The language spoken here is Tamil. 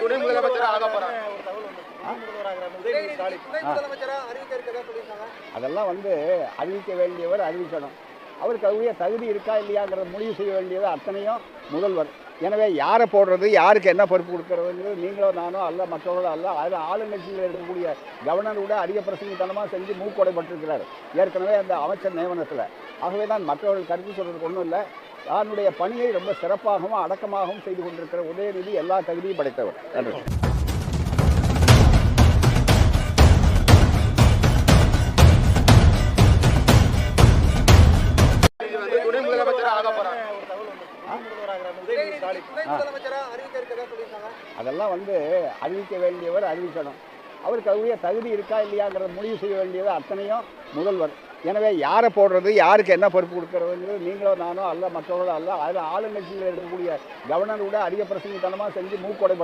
துணை முதலமைச்சரா ஆக போறாங்க. அதெல்லாம் அறிவிக்க வேண்டியவர் அறிவிக்கணும். அவருக்கு அதுடைய தகுதி இருக்கா இல்லையாங்கிறத முடிவு செய்ய வேண்டியது அத்தனையும் முதல்வர். எனவே யாரை போடுறது, யாருக்கு என்ன பொறுப்பு கொடுக்கறதுங்கிறது நீங்களோ நானோ அல்ல, மற்றவர்களோ அல்ல. அதில் ஆளுங்கட்சியில் இருக்கக்கூடிய கவர்னர் கூட அதிக பிரசங்கித்தனமாக செஞ்சு மூக்கொடைப்பட்டிருக்கிறார் ஏற்கனவே அந்த அமைச்சர் நியமனத்தில். ஆகவே தான் மற்றவர்கள் கருத்து சொல்கிறதுக்கு ஒன்றும் இல்லை. தன்னுடைய பணியை ரொம்ப சிறப்பாகவும் அடக்கமாகவும் செய்து கொண்டிருக்கிற உதயநிதி எல்லா தகுதியும் படைத்தவர். நன்றி. துணை முதலமைச்சரா ஆக போறாங்க. அதெல்லாம் அறிவிக்க வேண்டியவர் அறிவிக்கணும். அவருக்கு அதுடைய தகுதி இருக்கா இல்லையாங்கிறத முடிவு செய்ய வேண்டியது அத்தனையும் முதல்வர். எனவே யாரை போடுறது, யாருக்கு என்ன பொறுப்பு கொடுக்கறதுங்கிறது நீங்களோ நானோ அல்ல, மற்றவர்களோ அல்ல. அதில் ஆளுங்கட்சியில் இருக்கக்கூடிய கவர்னர் கூட அதிக பிரசங்கித்தனமாக செஞ்சு மூக்கொடைப்பட்டு